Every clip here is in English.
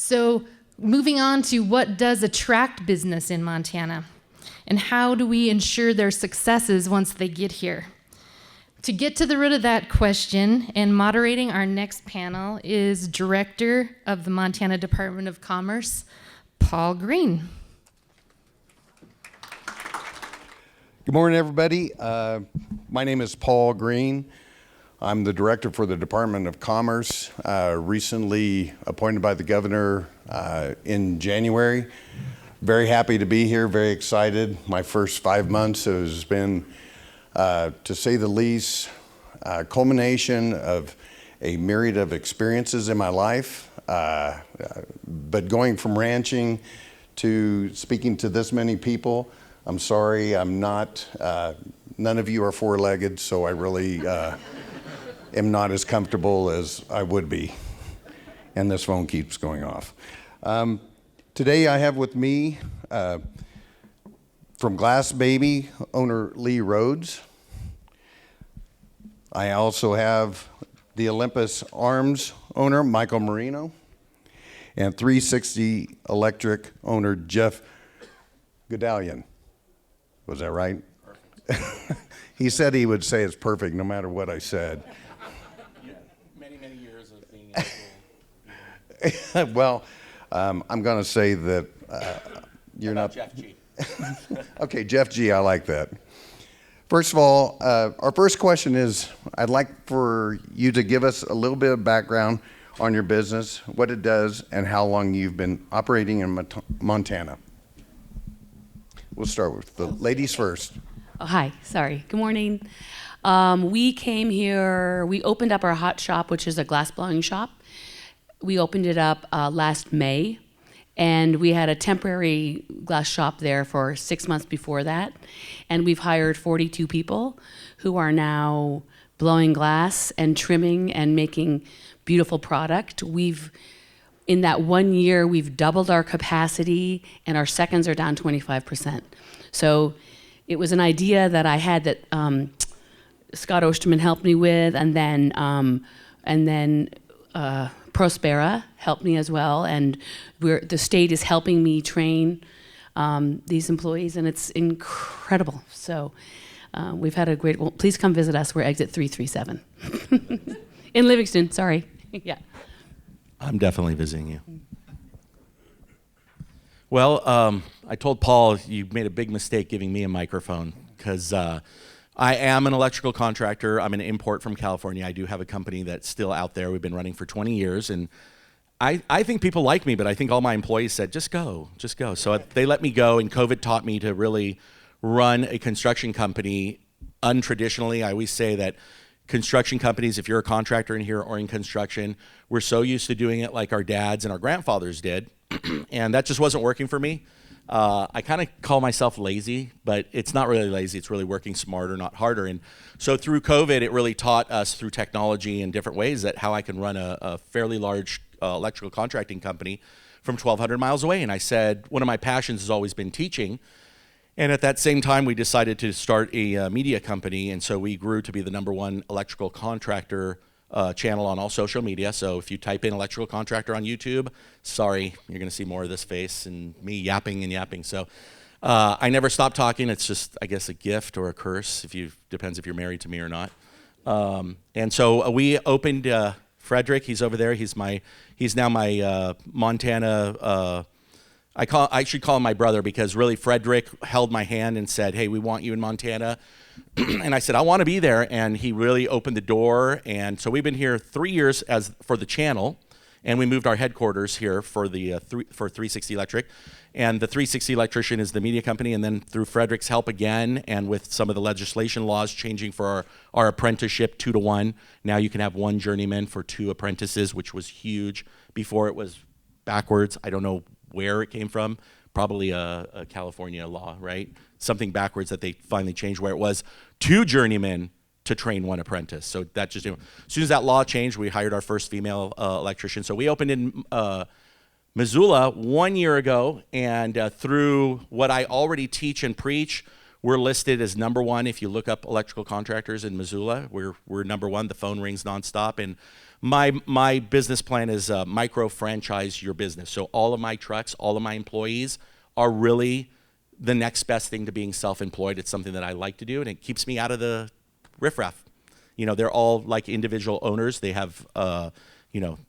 So moving on to what does attract business in Montana, and how do we ensure their successes once they get here? To get to the root of that question and moderating our next panel is Director of the Montana Department of Commerce, Paul Green. Good morning, everybody. My name is Paul Green. I'm the Director for the Department of Commerce, recently appointed by the Governor in January. Very happy to be here, very excited. My first 5 months has been, to say the least, a culmination of a myriad of experiences in my life. But going from ranching to speaking to this many people, I'm sorry, I'm not, none of you are four-legged, so I really am not as comfortable as I would be. And this phone keeps going off. Today I have with me, from Glass Baby, owner Lee Rhodes. I also have the Olympus Arms owner, Michael Marino, and 360 Electric owner, Jeff Goodallion. Was that right? Perfect. He said he would say it's perfect no matter what I said. Yeah, many years of being able. Well, I'm going to say that you're not. Jeff G. Okay, Jeff G, I like that. First of all, our first question is, I'd like for you to give us a little bit of background on your business, what it does, and how long you've been operating in Montana. We'll start with the ladies first. Oh, hi, sorry. Good morning. We came here, we opened up our hot shop, which is a glass blowing shop. We opened it up last May, and we had a temporary glass shop there for 6 months before that. And we've hired 42 people who are now blowing glass and trimming and making beautiful product. In that 1 year, we've doubled our capacity, and our seconds are down 25%. So it was an idea that I had that Scott Osterman helped me with, and then Prospera helped me as well, and the state is helping me train these employees, and it's incredible. So we've had a great, well, please come visit us. We're exit 337 in Livingston, sorry. Yeah. I'm definitely visiting you. Well, I told Paul you made a big mistake giving me a microphone because I am an electrical contractor. I'm an import from California. I do have a company that's still out there. We've been running for 20 years, and I think people like me, but I think all my employees said, just go. So they let me go, and COVID taught me to really run a construction company untraditionally. I always say that construction companies, if you're a contractor in here or in construction, we're so used to doing it like our dads and our grandfathers did, and that just wasn't working for me. I kind of call myself lazy, but it's not really lazy. It's really working smarter, not harder. And so through COVID, it really taught us through technology in different ways that how I can run a fairly large electrical contracting company from 1,200 miles away. And I said, one of my passions has always been teaching. And at that same time, we decided to start a media company. And so we grew to be the #1 electrical contractor channel on all social media. So if you type in electrical contractor on YouTube, sorry, you're going to see more of this face and me yapping and yapping. So I never stop talking. It's just, I guess, a gift or a curse. Depends if you're married to me or not. And so we opened Frederick. He's over there. He's now my Montana. I should call him my brother because really Frederick held my hand and said, hey, we want you in Montana. And I said, I want to be there. And he really opened the door. And so we've been here 3 years for the channel. And we moved our headquarters here for 360 Electric. And the 360 Electrician is the media company. And then through Frederick's help again, and with some of the legislation laws changing for our apprenticeship 2-to-1, now you can have 1 journeyman for 2 apprentices, which was huge. Before it was backwards. I don't know where it came from, probably a California law, right? Something backwards that they finally changed where it was 2 journeymen to train 1 apprentice. So that just, as soon as that law changed, we hired our first female electrician. So we opened in Missoula 1 year ago, and through what I already teach and preach, We're listed as #1 if you look up electrical contractors in Missoula. We're #1. The phone rings nonstop. And my business plan is micro franchise your business. So all of my trucks, all of my employees are really the next best thing to being self-employed. It's something that I like to do, and it keeps me out of the riffraff. You know, they're all like individual owners. They have,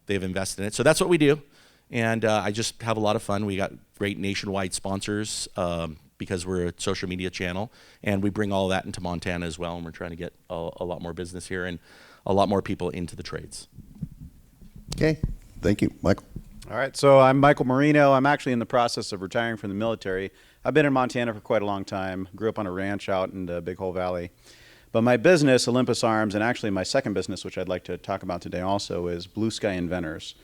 they've invested in it. So that's what we do. And I just have a lot of fun. We got great nationwide sponsors because we're a social media channel, and we bring all that into Montana as well. And we're trying to get a lot more business here and a lot more people into the trades. Okay, thank you, Michael. All right, so I'm Michael Marino. I'm actually in the process of retiring from the military. I've been in Montana for quite a long time. Grew up on a ranch out in the Big Hole Valley. But my business, Olympus Arms, and actually my second business, which I'd like to talk about today also, is Blue Sky Inventors.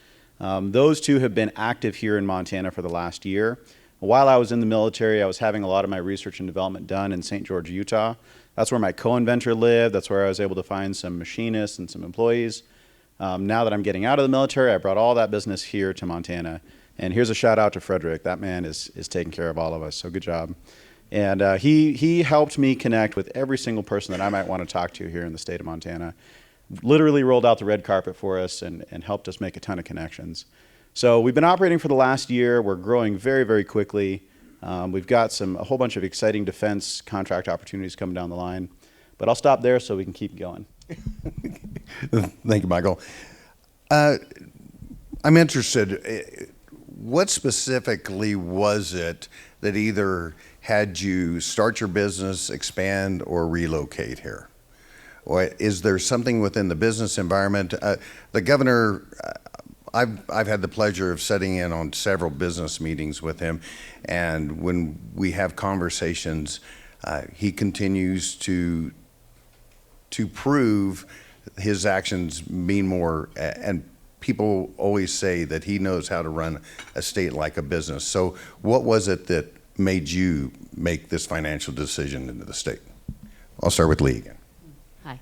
Those two have been active here in Montana for the last year. While I was in the military, I was having a lot of my research and development done in St. George, Utah. That's where my co-inventor lived. That's where I was able to find some machinists and some employees. Now that I'm getting out of the military, I brought all that business here to Montana. And here's a shout out to Frederick. That man is taking care of all of us, so good job. And he helped me connect with every single person that I might want to talk to here in the state of Montana. Literally rolled out the red carpet for us and helped us make a ton of connections. So we've been operating for the last year. We're growing very, very quickly. We've got a whole bunch of exciting defense contract opportunities coming down the line. But I'll stop there so we can keep going. Thank you, Michael. I'm interested, what specifically was it that either had you start your business, expand, or relocate here? Or is there something within the business environment? The governor, I've had the pleasure of sitting in on several business meetings with him, and when we have conversations, he continues to prove his actions mean more, and people always say that he knows how to run a state like a business. So what was it that made you make this financial decision into the state? I'll start with Lee again. Hi.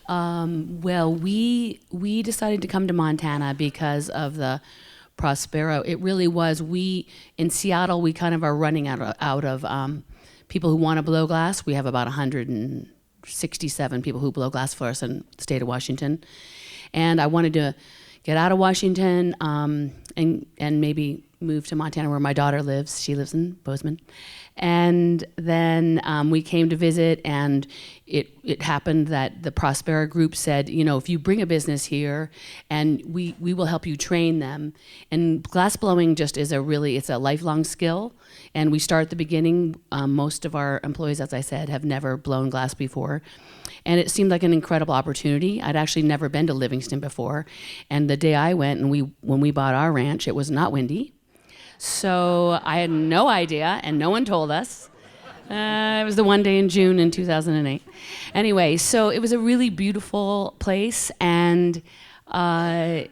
Well, we decided to come to Montana because of the Prospero. It really was. In Seattle, we kind of are running out of people who want to blow glass. We have about 167 people who blow glass for us in the state of Washington. And I wanted to get out of Washington and maybe move to Montana where my daughter lives. She lives in Bozeman. And then we came to visit, and it happened that the Prospera group said, if you bring a business here, and we will help you train them. And glass blowing just is it's a lifelong skill. And we start at the beginning. Most of our employees, as I said, have never blown glass before. And it seemed like an incredible opportunity. I'd actually never been to Livingston before. And the day I went, and when we bought our ranch, it was not windy. So I had no idea, and no one told us. It was the one day in June in 2008. Anyway, so it was a really beautiful place, and I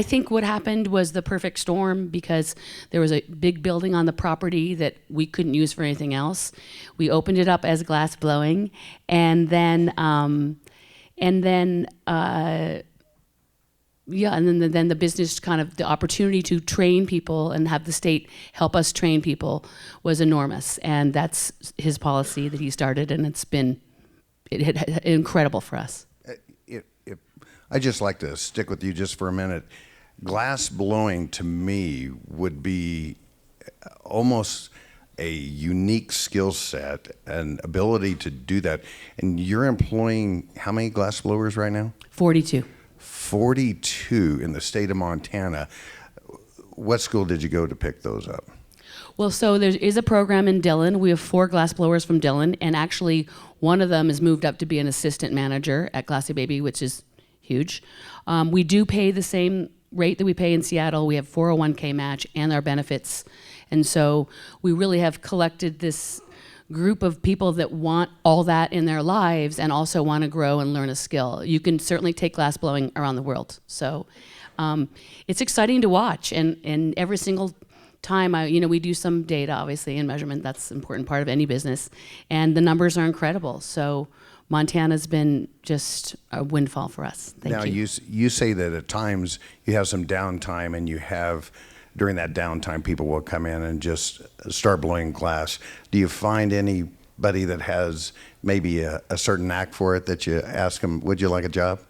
think what happened was the perfect storm, because there was a big building on the property that we couldn't use for anything else. We opened it up as glass blowing, and then the business the opportunity to train people and have the state help us train people was enormous. And that's his policy that he started, and it's been incredible for us. I'd just like to stick with you just for a minute. Glass blowing to me would be almost a unique skill set and ability to do that. And you're employing how many glass blowers right now? 42. 42 in the state of Montana. What school did you go to pick those up? Well, so there is a program in Dillon. We have 4 glass blowers from Dillon, and actually one of them has moved up to be an assistant manager at Glassy Baby, which is huge. We do pay the same rate that we pay in Seattle. We have 401k match and our benefits. And so we really have collected this group of people that want all that in their lives and also want to grow and learn a skill. You can certainly take glass blowing around the world. So it's exciting to watch. And every single time, we do some data, obviously, and measurement. That's an important part of any business. And the numbers are incredible. So Montana's been just a windfall for us. Thank you. Now, you say that at times you have some downtime, and you have, during that downtime, people will come in and just start blowing glass. Do you find any somebody that has maybe a certain knack for it that you ask them, would you like a job?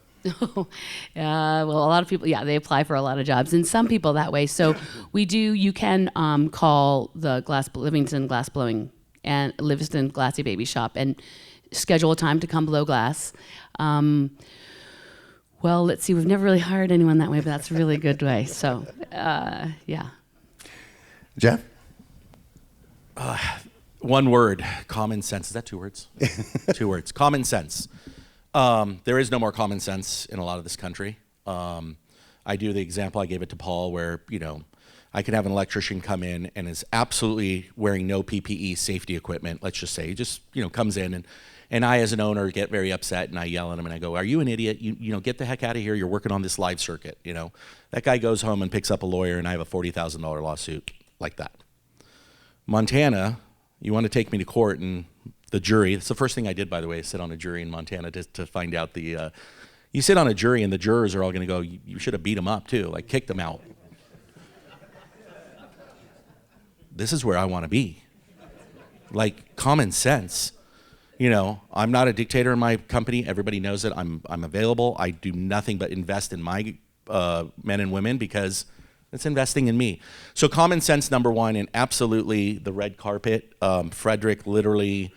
Well, a lot of people, yeah, they apply for a lot of jobs, and some people that way. So you can call the Livingston Glassy Baby Shop and schedule a time to come blow glass. Well, let's see, we've never really hired anyone that way, but that's a really good way. So, yeah. Jeff? One word, common sense. Is that 2 words? 2 words, common sense. There is no more common sense in a lot of this country. I do the example, I gave it to Paul, where, I can have an electrician come in and is absolutely wearing no PPE safety equipment, let's just say. He just, comes in and I, as an owner, get very upset and I yell at him and I go, are you an idiot? You get the heck out of here. You're working on this live circuit, That guy goes home and picks up a lawyer and I have a $40,000 lawsuit like that. Montana, you want to take me to court and the jury, that's the first thing I did, by the way, is sit on a jury in Montana to find out you sit on a jury and the jurors are all going to go, you should have beat him up too, like kicked him out. This is where I want to be. Like common sense. I'm not a dictator in my company. Everybody knows it. I'm available. I do nothing but invest in my men and women because it's investing in me. So common sense, number one, and absolutely the red carpet. Frederick literally,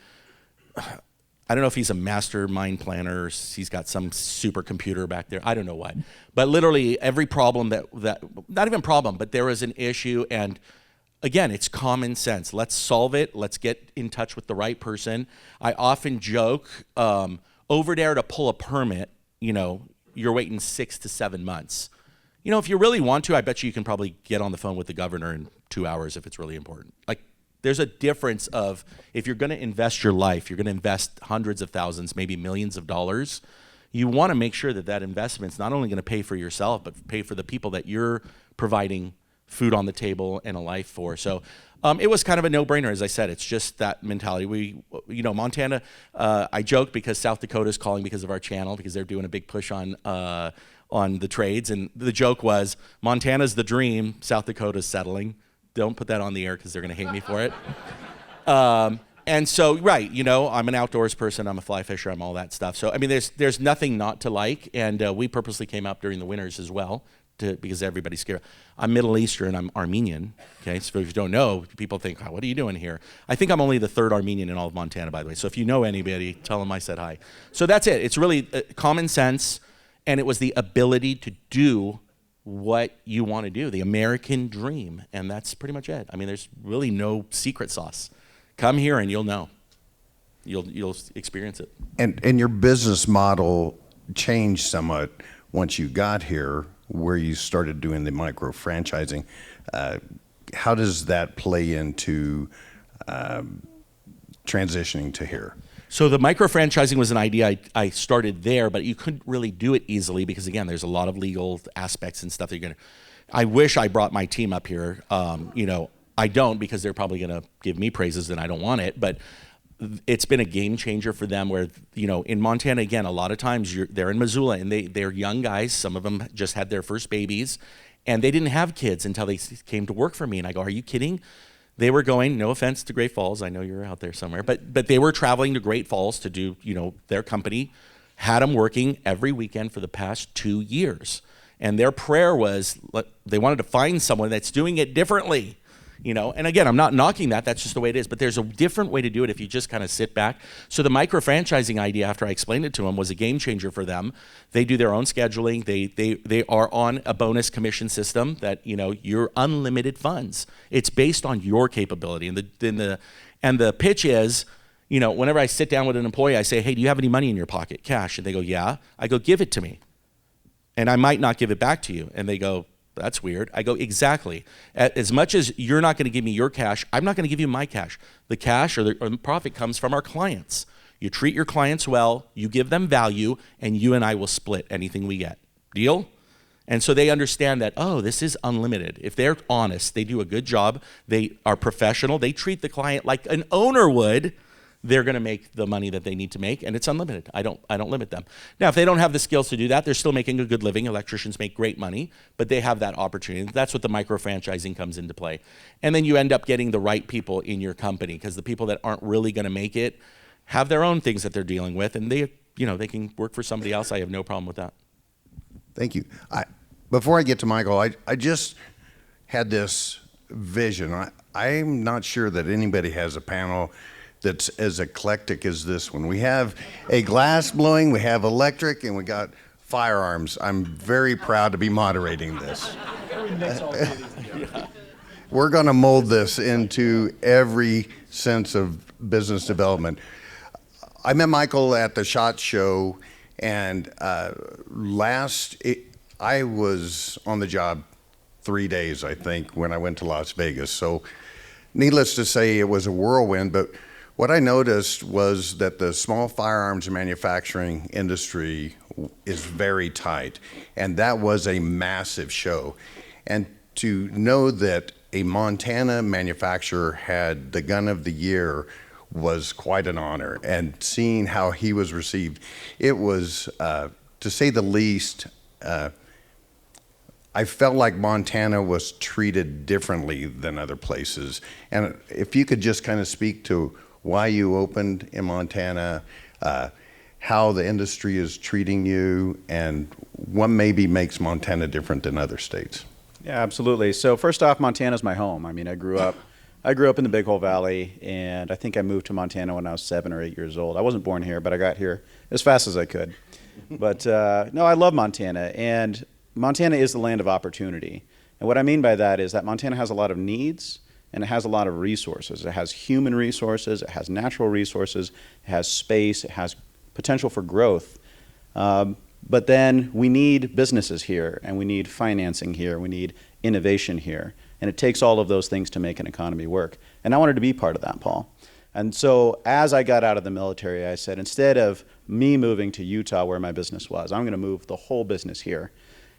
I don't know if he's a mastermind planner, or he's got some supercomputer back there. I don't know what. But literally every problem that not even problem, but there was an issue, and again, it's common sense. Let's solve it. Let's get in touch with the right person. I often joke, over there to pull a permit, you're waiting 6 to 7 months. If you really want to, I bet you can probably get on the phone with the governor in 2 hours if it's really important. Like, there's a difference of, if you're going to invest your life, you're going to invest hundreds of thousands, maybe millions of dollars, you want to make sure that investment's not only going to pay for yourself, but pay for the people that you're providing food on the table and a life for. So it was kind of a no-brainer. As I said, it's just that mentality. Montana, I joke because South Dakota is calling because of our channel, because they're doing a big push on the trades. And the joke was, Montana's the dream, South Dakota's settling. Don't put that on the air because they're going to hate me for it. And so, right, I'm an outdoors person, I'm a fly fisher, I'm all that stuff. So, I mean, there's nothing not to like, and we purposely came up during the winters as well, because everybody's scared. I'm Middle Eastern, I'm Armenian, okay? So if you don't know, people think, oh, what are you doing here? I think I'm only the 3rd Armenian in all of Montana, by the way. So if you know anybody, tell them I said hi. So that's it. It's really common sense, and it was the ability to do what you want to do, the American dream, and that's pretty much it. I mean, there's really no secret sauce. Come here and you'll know. You'll experience it. And your business model changed somewhat once you got here, where you started doing the micro franchising. How does that play into transitioning to here? So the micro franchising was an idea I started there, but you couldn't really do it easily because, again, there's a lot of legal aspects and stuff that you're going to. I wish I brought my team up here. I don't, because they're probably going to give me praises and I don't want it. But it's been a game changer for them where, in Montana, again, a lot of times they're in Missoula and they're young guys. Some of them just had their first babies and they didn't have kids until they came to work for me. And I go, are you kidding? They were going, no offense to Great Falls, I know you're out there somewhere, but they were traveling to Great Falls to do, their company had them working every weekend for the past 2 years. And their prayer was, they wanted to find someone that's doing it differently. And again, I'm not knocking that, that's just the way it is, but there's a different way to do it if you just kind of sit back. So the micro-franchising idea, after I explained it to them, was a game changer for them. They do their own scheduling, they are on a bonus commission system that, you're unlimited funds. It's based on your capability. And the pitch is, whenever I sit down with an employee, I say, hey, do you have any money in your pocket, cash? And they go, yeah. I go, give it to me. And I might not give it back to you. And they go, that's weird. I go, exactly. As much as you're not going to give me your cash, I'm not going to give you my cash. The cash or the profit comes from our clients. You treat your clients well, you give them value, and you and I will split anything we get. Deal? And so they understand that, oh, this is unlimited. If they're honest, they do a good job, they are professional, they treat the client like an owner would, they're going to make the money that they need to make, and it's unlimited. I don't limit them. Now, if they don't have the skills to do that, they're still making a good living. Electricians make great money, but they have that opportunity. That's what the micro-franchising comes into play. And then you end up getting the right people in your company, because the people that aren't really going to make it have their own things that they're dealing with, and they can work for somebody else. I have no problem with that. Thank you. Before I get to Michael, I just had this vision. I'm not sure that anybody has a panel that's as eclectic as this one. We have a glass blowing, we have electric, and we got firearms. I'm very proud to be moderating this. We're going to mold this into every sense of business development. I met Michael at the SHOT Show, and I was on the job 3 days, I think, when I went to Las Vegas. So needless to say, it was a whirlwind, but what I noticed was that the small firearms manufacturing industry is very tight, and that was a massive show. And to know that a Montana manufacturer had the gun of the year was quite an honor, and seeing how he was received, it was, to say the least, I felt like Montana was treated differently than other places. And if you could just kind of speak to why you opened in Montana, how the industry is treating you, and what maybe makes Montana different than other states. Yeah, absolutely. So first off, Montana's my home. I mean, I grew up in the Big Hole Valley, and I think I moved to Montana when I was 7 or 8 years old. I wasn't born here, but I got here as fast as I could. But no, I love Montana, and Montana is the land of opportunity. And what I mean by that is that Montana has a lot of needs, and it has a lot of resources. It has human resources, it has natural resources, it has space, it has potential for growth. But then we need businesses here, and we need financing here, we need innovation here. And it takes all of those things to make an economy work. And I wanted to be part of that, Paul. And so as I got out of the military, I said, instead of me moving to Utah where my business was, I'm going to move the whole business here.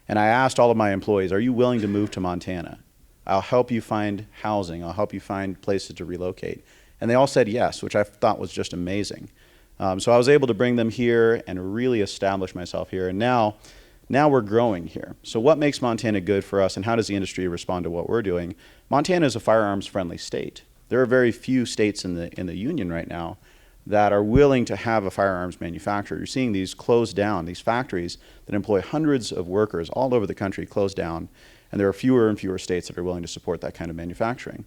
And I asked all of my employees, are you willing to move to Montana? I'll help you find housing. I'll help you find places to relocate. And they all said yes, which I thought was just amazing. So I was able to bring them here and really establish myself here. And now we're growing here. So what makes Montana good for us, and how does the industry respond to what we're doing? Montana is a firearms-friendly state. There are very few states in the union right now that are willing to have a firearms manufacturer. You're seeing these close down, these factories that employ hundreds of workers all over the country close down, and there are fewer and fewer states that are willing to support that kind of manufacturing.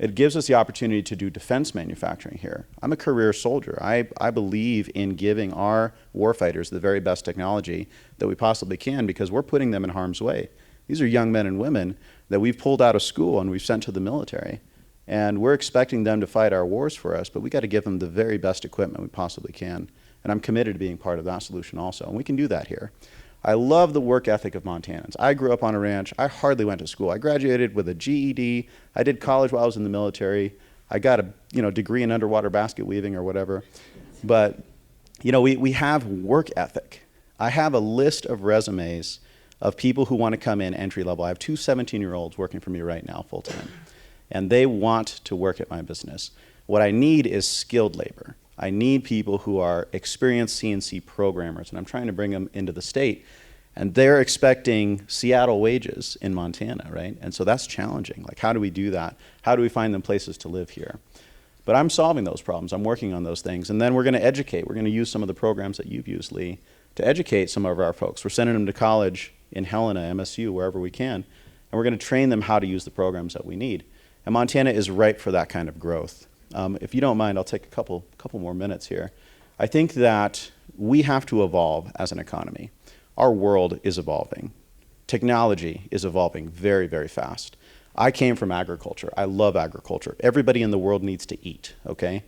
It gives us the opportunity to do defense manufacturing here. I'm a career soldier. I believe in giving our warfighters the very best technology that we possibly can, because we're putting them in harm's way. These are young men and women that we've pulled out of school and we've sent to the military. And we're expecting them to fight our wars for us, but we got to give them the very best equipment we possibly can. And I'm committed to being part of that solution also, and we can do that here. I love the work ethic of Montanans. I grew up on a ranch. I hardly went to school. I graduated with a GED. I did college while I was in the military. I got a degree in underwater basket weaving or whatever. But we have work ethic. I have a list of resumes of people who want to come in entry level. I have two 17-year-olds working for me right now full time, and they want to work at my business. What I need is skilled labor. I need people who are experienced CNC programmers, and I'm trying to bring them into the state. And they're expecting Seattle wages in Montana, right? And so that's challenging. Like, how do we do that? How do we find them places to live here? But I'm solving those problems. I'm working on those things. And then we're going to educate. We're going to use some of the programs that you've used, Lee, to educate some of our folks. We're sending them to college in Helena, MSU, wherever we can. And we're going to train them how to use the programs that we need. And Montana is ripe for that kind of growth. If you don't mind, I'll take a couple more minutes here. I think that we have to evolve as an economy. Our world is evolving. Technology is evolving very, very fast. I came from agriculture. I love agriculture. Everybody in the world needs to eat, okay?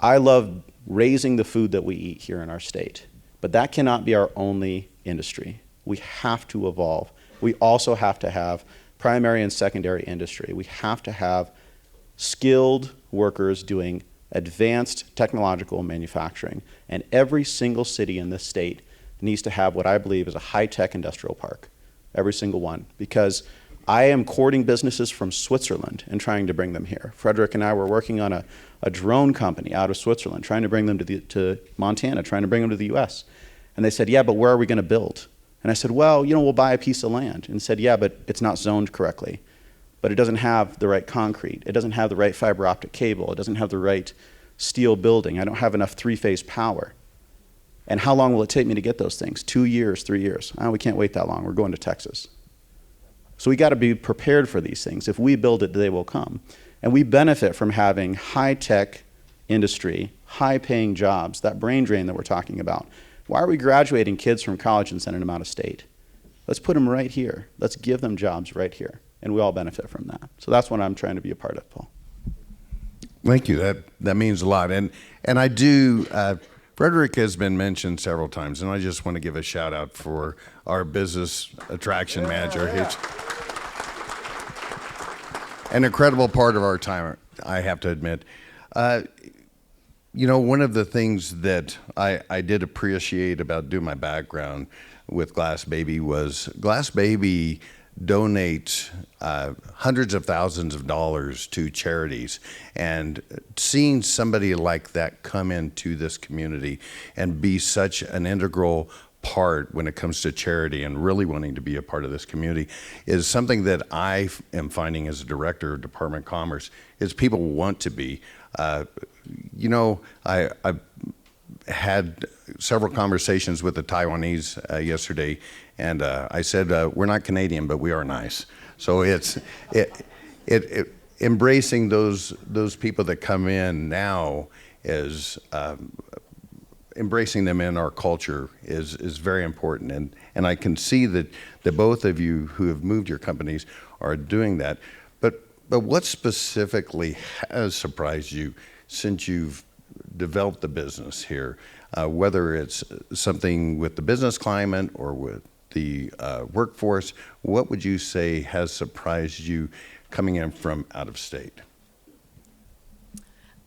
I love raising the food that we eat here in our state, but that cannot be our only industry. We have to evolve. We also have to have primary and secondary industry. We have to have skilled workers doing advanced technological manufacturing. And every single city in this state needs to have what I believe is a high-tech industrial park. Every single one. Because I am courting businesses from Switzerland and trying to bring them here. Frederick and I were working on a drone company out of Switzerland, trying to bring them to Montana, trying to bring them to the US. And they said, yeah, but where are we going to build? And I said, well, we'll buy a piece of land. And said, yeah, but it's not zoned correctly. But it doesn't have the right concrete. It doesn't have the right fiber optic cable. It doesn't have the right steel building. I don't have enough three-phase power. And how long will it take me to get those things? 2 years, 3 years? Oh, we can't wait that long. We're going to Texas. So we got to be prepared for these things. If we build it, they will come. And we benefit from having high-tech industry, high-paying jobs, that brain drain that we're talking about. Why are we graduating kids from college and sending them out of state? Let's put them right here. Let's give them jobs right here. And we all benefit from that. So that's what I'm trying to be a part of, Paul. Thank you. That means a lot. And I do, Frederick has been mentioned several times, and I just want to give a shout out for our business attraction manager. He's an incredible part of our time, I have to admit. One of the things that I did appreciate about doing my background with Glass Baby was Glass Baby donates hundreds of thousands of dollars to charities, and seeing somebody like that come into this community and be such an integral part when it comes to charity and really wanting to be a part of this community is something that I am finding as a director of Department of Commerce is people want to be. I've had several conversations with the Taiwanese yesterday, and I said, we're not Canadian, but we are nice. So it's embracing those people that come in now is embracing them in our culture is very important. And I can see that both of you who have moved your companies are doing that. But what specifically has surprised you since you've developed the business here, whether it's something with the business climate or with the workforce? What would you say has surprised you coming in from out of state?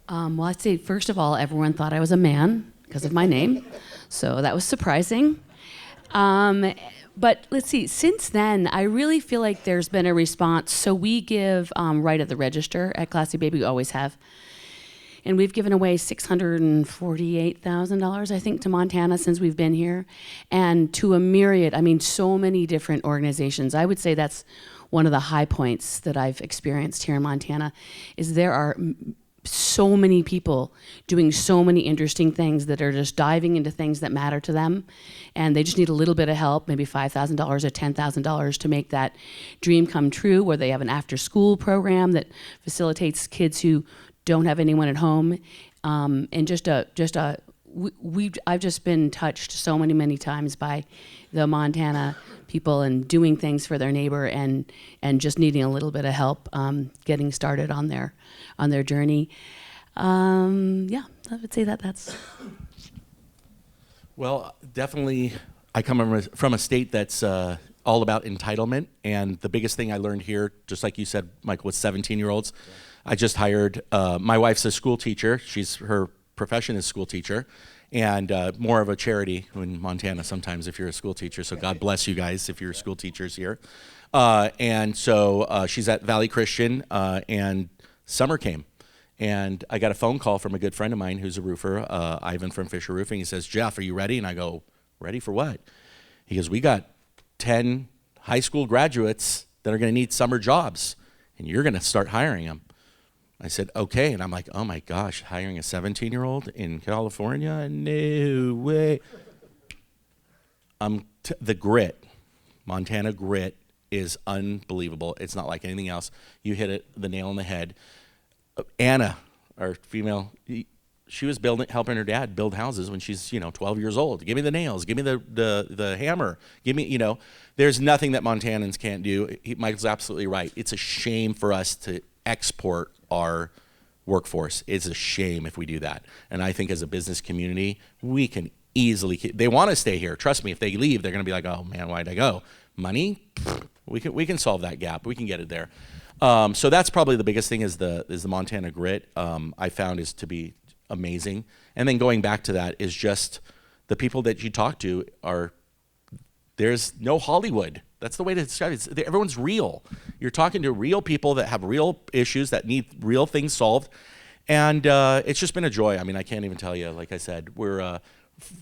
Well, I'd say, first of all, everyone thought I was a man because of my name. So that was surprising. But let's see, since then, I really feel like there's been a response. So we give right at the register at Classy Baby, we always have. And we've given away $648,000, I think, to Montana since we've been here. And to a myriad, so many different organizations. I would say that's one of the high points that I've experienced here in Montana, is there are so many people doing so many interesting things that are just diving into things that matter to them, and they just need a little bit of help, maybe $5,000 or $10,000 to make that dream come true, where they have an after-school program that facilitates kids who don't have anyone at home, and I've just been touched so many times by the Montana people and doing things for their neighbor and just needing a little bit of help getting started on their journey. I would say that's. Well, definitely, I come from a state that's all about entitlement, and the biggest thing I learned here, just like you said, Michael, with 17-year-olds, I just hired, my wife's a school teacher. Her profession is school teacher, and more of a charity in Montana sometimes if you're a school teacher, so God bless you guys if you're school teachers here. And so she's at Valley Christian, and summer came. And I got a phone call from a good friend of mine who's a roofer, Ivan from Fisher Roofing. He says, Jeff, are you ready? And I go, ready for what? He goes, we got 10 high school graduates that are going to need summer jobs, and you're going to start hiring them. I said, okay. And I'm like, oh my gosh, hiring a 17-year-old in California? No way. The grit, Montana grit, is unbelievable. It's not like anything else. You hit the nail on the head. Anna, our female, she was helping her dad build houses when she's 12 years old. Give me the nails, give me the hammer, give me There's nothing that Montanans can't do. Michael's absolutely right. It's a shame for us to export our workforce. It's a shame if we do that. And I think as a business community, we can easily. They want to stay here. Trust me. If they leave, they're going to be like, oh man, why'd I go? Money, we can solve that gap. We can get it there. So that's probably the biggest thing is the Montana grit. I found is to be amazing. And then going back to that is just the people that you talk to there's no Hollywood. That's the way to describe it. Everyone's real. You're talking to real people that have real issues that need real things solved. And it's just been a joy. I mean, I can't even tell you, like I said, we're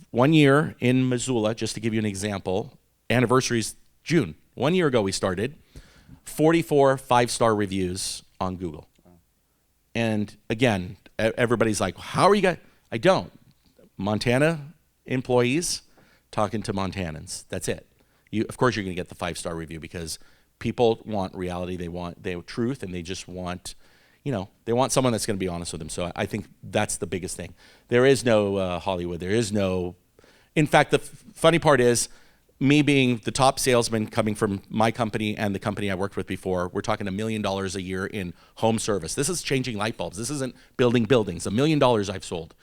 1 year in Missoula, just to give you an example. Anniversary's June. 1 year ago we started. 44 5-star reviews on Google. And again, everybody's like, how are you guys? I don't. Montana employees talking to Montanans. That's it. Of course you're going to get the 5-star review because people want reality. They want truth, and they just want, they want someone that's going to be honest with them. So I think that's the biggest thing. There is no Hollywood. There is no, in fact, the funny part is me being the top salesman coming from my company and the company I worked with before, we're talking $1 million a year in home service. This is changing light bulbs. This isn't building buildings. $1 million I've sold.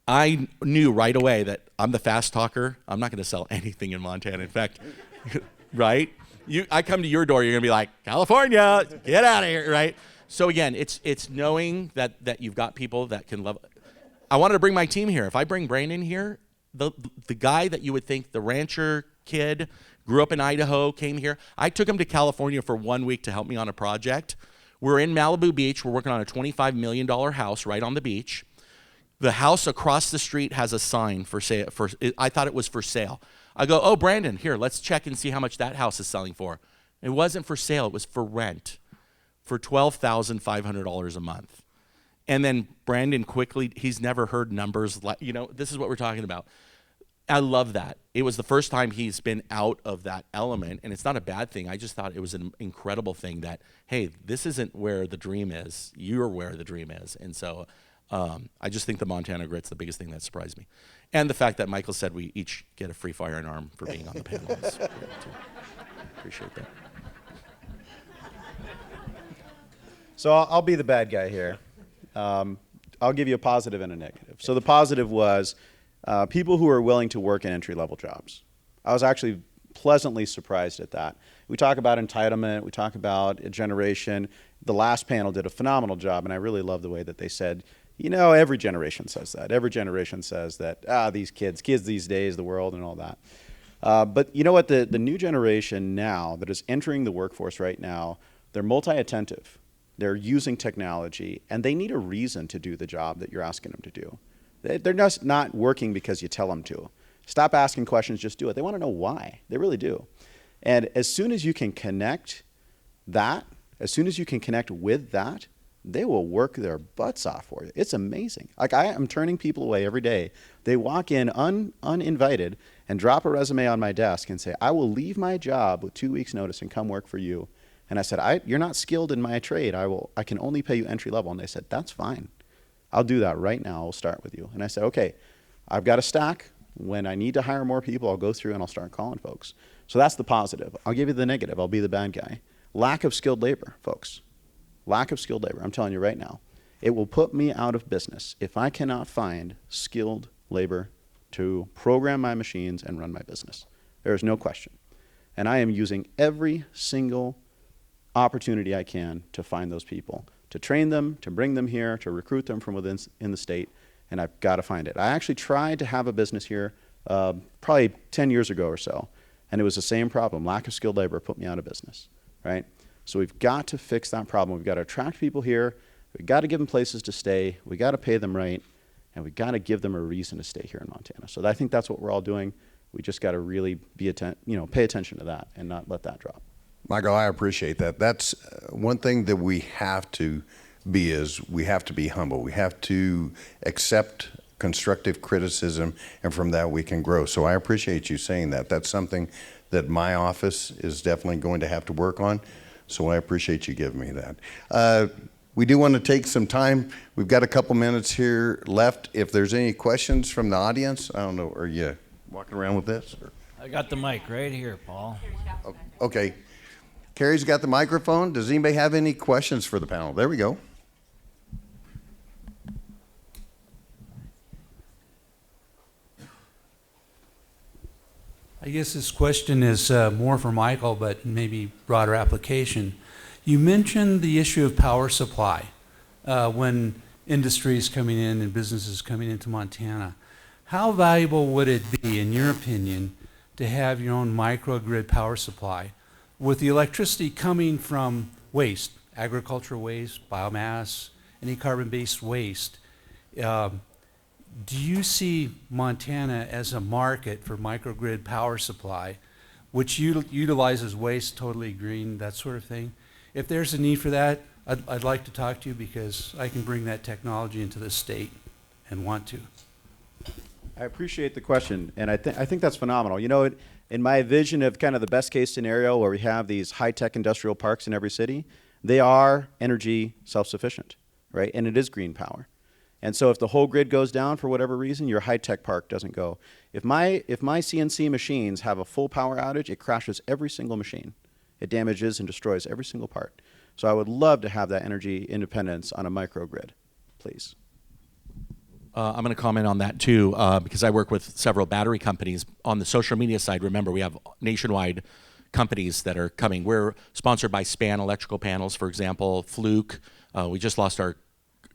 I knew right away that I'm the fast talker. I'm not going to sell anything in Montana. In fact, right? I come to your door, you're going to be like, California, get out of here, right? So again, it's knowing that you've got people that can love. I wanted to bring my team here. If I bring Brandon here, the guy that you would think, the rancher kid, grew up in Idaho, came here. I took him to California for 1 week to help me on a project. We're in Malibu Beach. We're working on a $25 million house right on the beach. The house across the street has a sign for sale. I thought it was for sale. I go, oh, Brandon, here, let's check and see how much that house is selling for. It wasn't for sale. It was for rent for $12,500 a month. And then Brandon quickly, he's never heard numbers like, this is what we're talking about. I love that. It was the first time he's been out of that element, and it's not a bad thing. I just thought it was an incredible thing that, hey, this isn't where the dream is. You're where the dream is. And so I just think the Montana Grit's the biggest thing that surprised me. And the fact that Michael said we each get a free firearm for being on the panel is great too. Appreciate that. So I'll be the bad guy here. I'll give you a positive and a negative. So the positive was people who are willing to work in entry-level jobs. I was actually pleasantly surprised at that. We talk about entitlement. We talk about a generation. The last panel did a phenomenal job, and I really love the way that they said, every generation says that. Every generation says that, these kids these days, the world and all that. But you know what? The new generation now that is entering the workforce right now, they're multi-attentive. They're using technology, and they need a reason to do the job that you're asking them to do. They're just not working because you tell them to. Stop asking questions, just do it. They want to know why. They really do. And as soon as you can connect that, as soon as you can connect with that, they will work their butts off for you. It's amazing. Like, I am turning people away every day. They walk in uninvited and drop a resume on my desk and say, I will leave my job with 2 weeks' notice and come work for you. And I said, you're not skilled in my trade. I can only pay you entry level. And they said, that's fine. I'll do that right now. I'll start with you. And I said, okay, I've got a stack. When I need to hire more people, I'll go through and I'll start calling folks. So that's the positive. I'll give you the negative. I'll be the bad guy. Lack of skilled labor, folks. Lack of skilled labor. I'm telling you right now. It will put me out of business if I cannot find skilled labor to program my machines and run my business. There is no question. And I am using every single opportunity I can to find those people, to train them, to bring them here, to recruit them from within in the state, and I've got to find it. I actually tried to have a business here probably 10 years ago or so, and it was the same problem. Lack of skilled labor put me out of business, right? So we've got to fix that problem. We've got to attract people here. We've got to give them places to stay. We've got to pay them right, and we've got to give them a reason to stay here in Montana. So I think that's what we're all doing. We just got to really pay attention to that and not let that drop. Michael, I appreciate that. That's one thing that we have to be we have to be humble. We have to accept constructive criticism, and from that we can grow. So I appreciate you saying that. That's something that my office is definitely going to have to work on. So I appreciate you giving me that. We do want to take some time. We've got a couple minutes here left. If there's any questions from the audience, I don't know, are you walking around with this? Or? I got the mic right here, Paul. Okay. Carrie's got the microphone. Does anybody have any questions for the panel? There we go. I guess this question is more for Michael, but maybe broader application. You mentioned the issue of power supply when industry is coming in and businesses coming into Montana. How valuable would it be, in your opinion, to have your own microgrid power supply with the electricity coming from waste, agricultural waste, biomass, any carbon-based waste, do you see Montana as a market for microgrid power supply, which utilizes waste, totally green, that sort of thing? If there's a need for that, I'd like to talk to you because I can bring that technology into the state and want to. I appreciate the question, and I think that's phenomenal. You know, in my vision of kind of the best case scenario where we have these high-tech industrial parks in every city, they are energy self-sufficient, right? And it is green power. And so if the whole grid goes down for whatever reason, your high-tech park doesn't go. If my CNC machines have a full power outage, it crashes every single machine. It damages and destroys every single part. So I would love to have that energy independence on a microgrid, please. I'm going to comment on that too, because I work with several battery companies. On the social media side, remember, we have nationwide companies that are coming. We're sponsored by Span Electrical Panels, for example, Fluke. We just lost our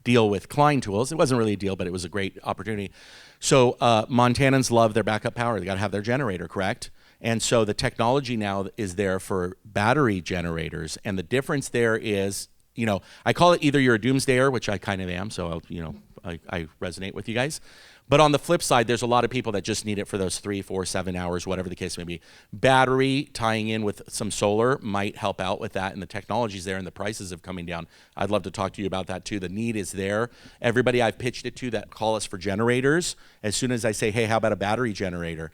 deal with Klein Tools. It wasn't really a deal, but it was a great opportunity. So Montanans love their backup power. They got to have their generator, correct? And so the technology now is there for battery generators. And the difference there is, you know, I call it either you're a doomsdayer, which I kind of am, so I resonate with you guys. But on the flip side, there's a lot of people that just need it for those 3, 4, 7 hours, whatever the case may be. Battery tying in with some solar might help out with that, and the technology's there and the prices have coming down. I'd love to talk to you about that too. The need is there. Everybody I've pitched it to that call us for generators, as soon as I say, hey, how about a battery generator?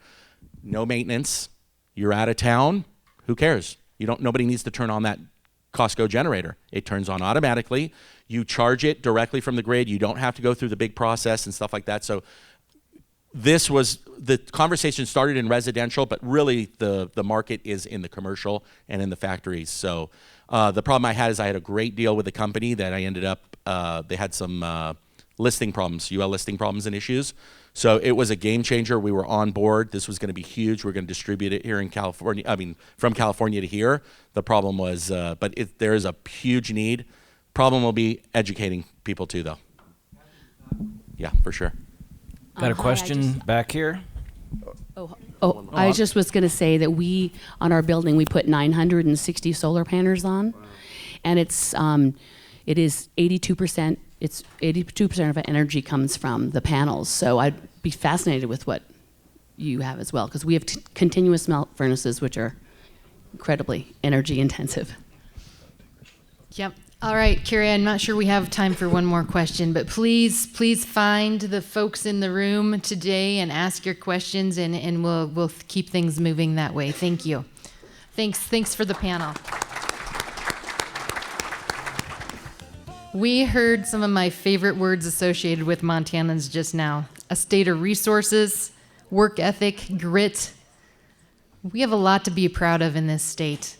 No maintenance. You're out of town. Who cares? Nobody needs to turn on that Costco generator. It turns on automatically. You charge it directly from the grid. You don't have to go through the big process and stuff like that. So the conversation started in residential, but really the market is in the commercial and in the factories. So the problem I had is I had a great deal with the company that I ended up, they had some listing problems, UL listing problems and issues. So it was a game changer. We were on board. This was going to be huge. We're going to distribute it here in California. I mean, from California to here. The problem was, but there is a huge need. Problem will be educating people too, though. Yeah, for sure. Got a question back here? I just was going to say that we, on our building, we put 960 solar panels on, and it is 82%. It's 82% of our energy comes from the panels. So I'd be fascinated with what you have as well, because we have continuous melt furnaces, which are incredibly energy intensive. Yep. All right, Carrie, I'm not sure we have time for one more question, but please find the folks in the room today and ask your questions, and we'll keep things moving that way. Thank you. Thanks for the panel. We heard some of my favorite words associated with Montanans just now. A state of resources, work ethic, grit. We have a lot to be proud of in this state.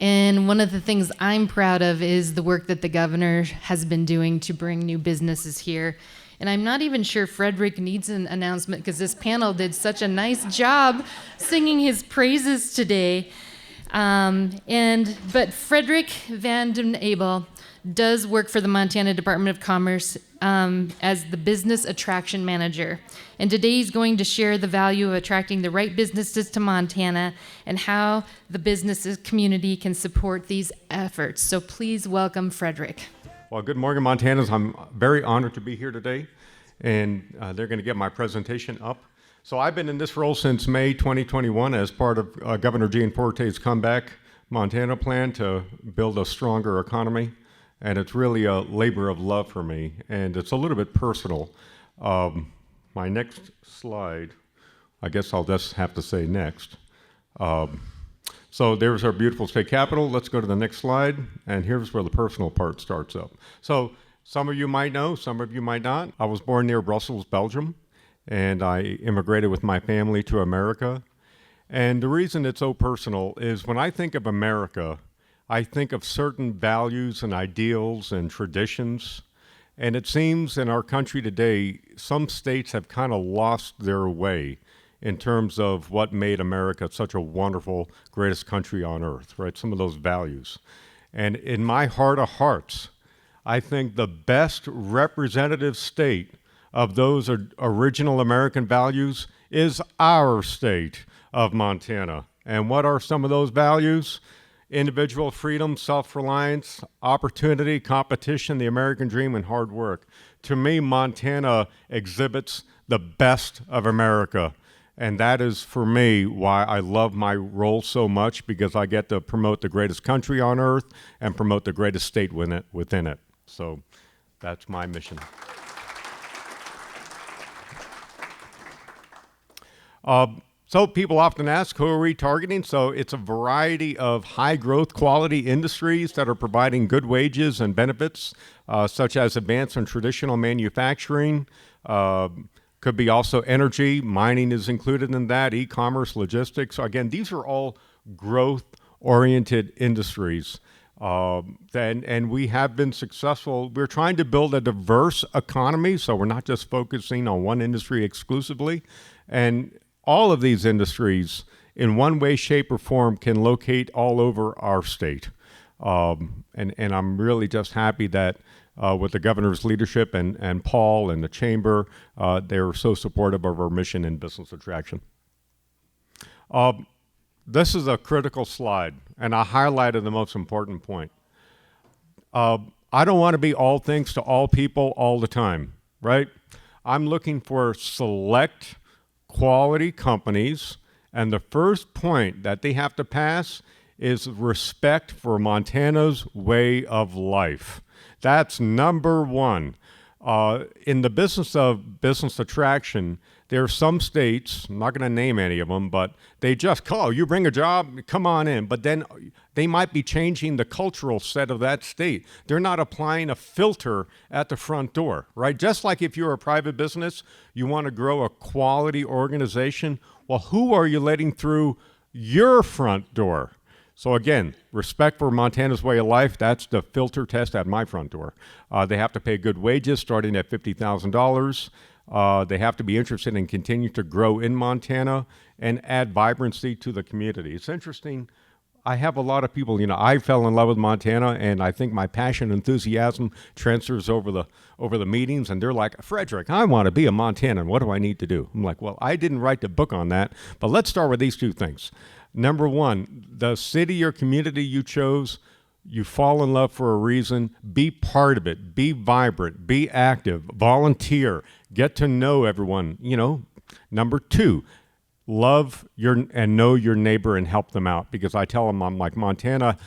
And one of the things I'm proud of is the work that the governor has been doing to bring new businesses here. And I'm not even sure Frederick needs an announcement because this panel did such a nice job singing his praises today. But Frederick Van Den Abel does work for the Montana Department of Commerce as the business attraction manager. And today he's going to share the value of attracting the right businesses to Montana and how the business community can support these efforts. So please welcome Frederick. Well, good morning, Montanans. I'm very honored to be here today, and they're going to get my presentation up. So I've been in this role since May 2021 as part of Governor Gianforte's Comeback Montana plan to build a stronger economy. And it's really a labor of love for me, and it's a little bit personal. My next slide, I guess I'll just have to say next. So there's our beautiful state capitol. Let's go to the next slide, and here's where the personal part starts up. So some of you might know, some of you might not. I was born near Brussels, Belgium, and I immigrated with my family to America. And the reason it's so personal is when I think of America, I think of certain values and ideals and traditions, and it seems in our country today, some states have kind of lost their way in terms of what made America such a wonderful, greatest country on earth, right? Some of those values. And in my heart of hearts, I think the best representative state of those original American values is our state of Montana. And what are some of those values? individual freedom, self-reliance, opportunity, competition, the American dream, and hard work. To me, Montana exhibits the best of America. And that is, for me, why I love my role so much, because I get to promote the greatest country on earth and promote the greatest state within it. So that's my mission. So people often ask, who are we targeting? So it's a variety of high growth quality industries that are providing good wages and benefits, such as advanced and traditional manufacturing. Could be also energy, mining is included in that, e-commerce, logistics. So again, these are all growth-oriented industries. And we have been successful. We're trying to build a diverse economy, so we're not just focusing on one industry exclusively. And all of these industries, in one way, shape, or form, can locate all over our state. And I'm really just happy that with the governor's leadership and Paul and the chamber, they're so supportive of our mission in business attraction. This is a critical slide, and I highlighted the most important point. I don't want to be all things to all people all the time, right? I'm looking for select quality companies, and the first point that they have to pass is respect for Montana's way of life. That's number one. In the business of business attraction, there are some states, I'm not going to name any of them, but they just call, you bring a job, come on in. But then they might be changing the cultural set of that state. They're not applying a filter at the front door, right? Just like if you're a private business, you want to grow a quality organization. Well, who are you letting through your front door? So again, respect for Montana's way of life, that's the filter test at my front door. They have to pay good wages starting at $50,000. They have to be interested in continuing to grow in Montana and add vibrancy to the community. It's interesting. I have a lot of people, I fell in love with Montana, and I think my passion and enthusiasm transfers over the meetings, and they're like, Frederick, I want to be a Montanan. What do I need to do? I'm like, well, I didn't write the book on that, but let's start with these two things. Number one, the city or community you chose, you fall in love for a reason. Be part of it. Be vibrant. Be active. Volunteer. Get to know everyone. Number two, love and know your neighbor and help them out. Because I tell them, I'm like, Montana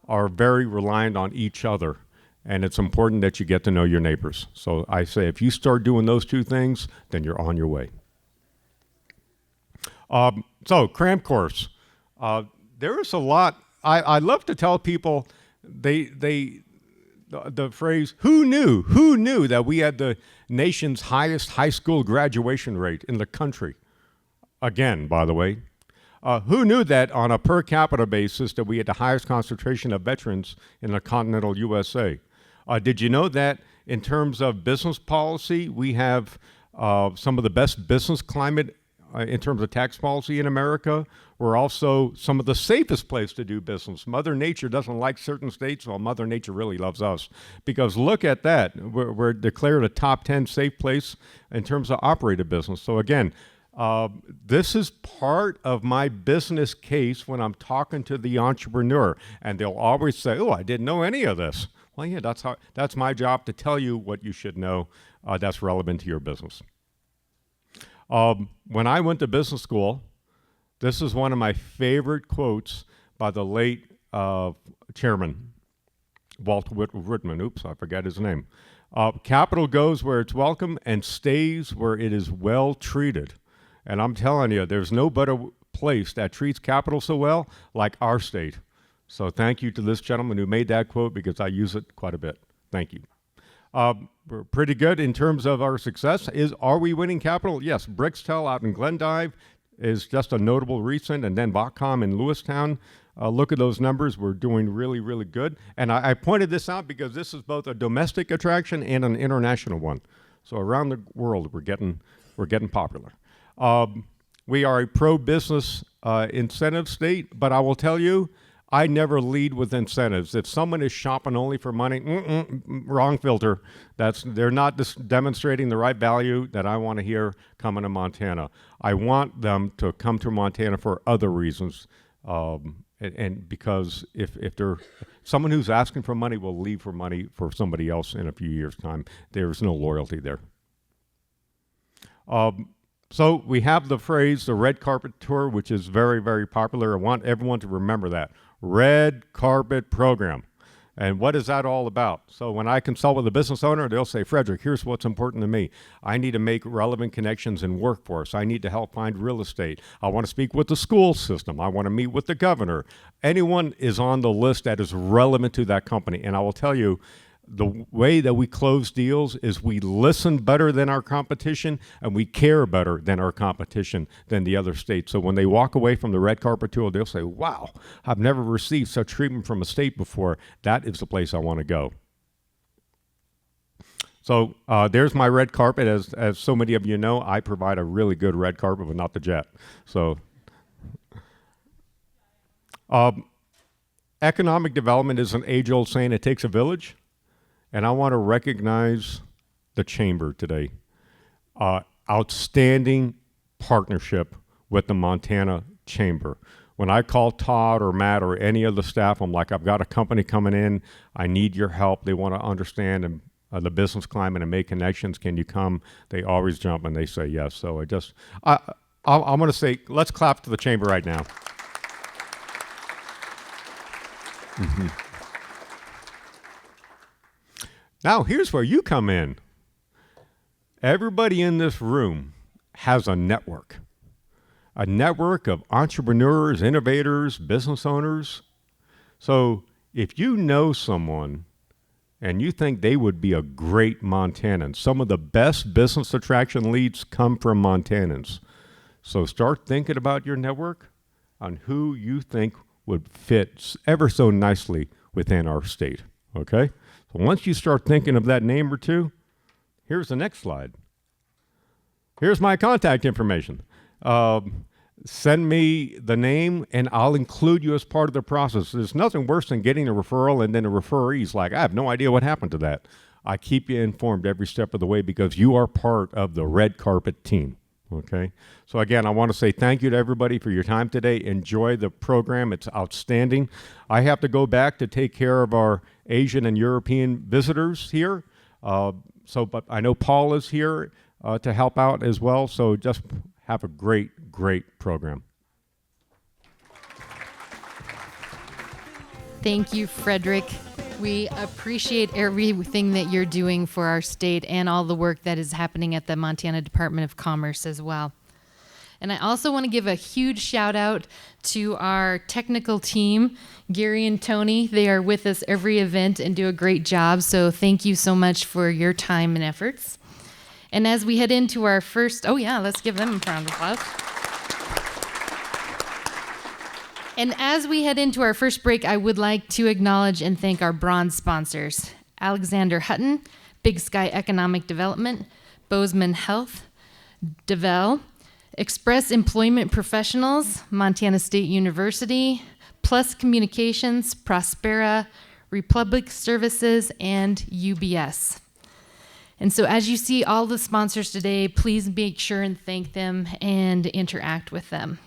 are very reliant on each other. And it's important that you get to know your neighbors. So I say, if you start doing those two things, then you're on your way. So cram course. There is a lot. I love to tell people the phrase, who knew that we had the nation's highest high school graduation rate in the country? Again, by the way. Who knew that on a per capita basis that we had the highest concentration of veterans in the continental USA? Did you know that in terms of business policy, we have some of the best business climate in terms of tax policy in America? We're also some of the safest place to do business. Mother Nature doesn't like certain states, while Mother Nature really loves us. Because look at that. We're declared a top 10 safe place in terms of operate a business. So again, this is part of my business case when I'm talking to the entrepreneur. And they'll always say, oh, I didn't know any of this. Well, yeah, that's my job to tell you what you should know that's relevant to your business. When I went to business school, this is one of my favorite quotes by the late chairman, Walt Whitman. Oops, I forgot his name. Capital goes where it's welcome and stays where it is well treated. And I'm telling you, there's no better place that treats capital so well like our state. So thank you to this gentleman who made that quote, because I use it quite a bit. Thank you. We're pretty good in terms of our success. Are we winning capital? Yes. Brixtel out in Glendive is just a notable recent, and then Botcom in Lewistown. Look at those numbers. We're doing really, really good. And I pointed this out because this is both a domestic attraction and an international one. So around the world, we're getting popular. We are a pro-business incentive state, but I will tell you, I never lead with incentives. If someone is shopping only for money, wrong filter. They're not demonstrating the right value that I want to hear coming to Montana. I want them to come to Montana for other reasons. And because if they're someone who's asking for money will leave for money for somebody else in a few years' time, there's no loyalty there. So we have the phrase, the red carpet tour, which is very, very popular. I want everyone to remember that. Red carpet program. And what is that all about? So when I consult with a business owner, they'll say, Frederick, here's what's important to me. I need to make relevant connections in workforce. I need to help find real estate. I want to speak with the school system. I want to meet with the governor. Anyone is on the list that is relevant to that company. And I will tell you, the way that we close deals is we listen better than our competition and we care better than our competition than the other states. So when they walk away from the red carpet tour, they'll say, wow, I've never received such treatment from a state before. That is the place I want to go. So there's my red carpet. As so many of you know, I provide a really good red carpet, but not the jet. So economic development is an age-old saying. It takes a village. And I want to recognize the Chamber today. Outstanding partnership with the Montana Chamber. When I call Todd or Matt or any of the staff, I'm like, I've got a company coming in. I need your help. They want to understand the business climate and make connections. Can you come? They always jump and they say yes. So I'm going to say, let's clap to the Chamber right now. Mm-hmm. Now, here's where you come in. Everybody in this room has a network of entrepreneurs, innovators, business owners. So if you know someone and you think they would be a great Montanan, some of the best business attraction leads come from Montanans. So start thinking about your network on who you think would fit ever so nicely within our state, okay? So once you start thinking of that name or two, here's the next slide. Here's my contact information. Send me the name, and I'll include you as part of the process. There's nothing worse than getting a referral, and then a referee's like, I have no idea what happened to that. I keep you informed every step of the way because you are part of the red carpet team. Okay. So again, I want to say thank you to everybody for your time today. Enjoy the program. It's outstanding. I have to go back to take care of our Asian and European visitors here. But I know Paul is here to help out as well. So just have a great, great program. Thank you, Frederick. We appreciate everything that you're doing for our state and all the work that is happening at the Montana Department of Commerce as well. And I also want to give a huge shout out to our technical team, Gary and Tony. They are with us every event and do a great job. So thank you so much for your time and efforts. And as we head into our first, let's give them a round of applause. And as we head into our first break, I would like to acknowledge and thank our bronze sponsors, Alexander Hutton, Big Sky Economic Development, Bozeman Health, DeVell, Express Employment Professionals, Montana State University, Plus Communications, Prospera, Republic Services, and UBS. And so as you see all the sponsors today, please make sure and thank them and interact with them.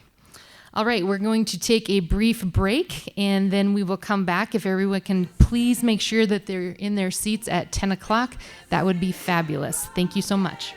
All right, we're going to take a brief break, and then we will come back. If everyone can please make sure that they're in their seats at 10 o'clock, that would be fabulous. Thank you so much.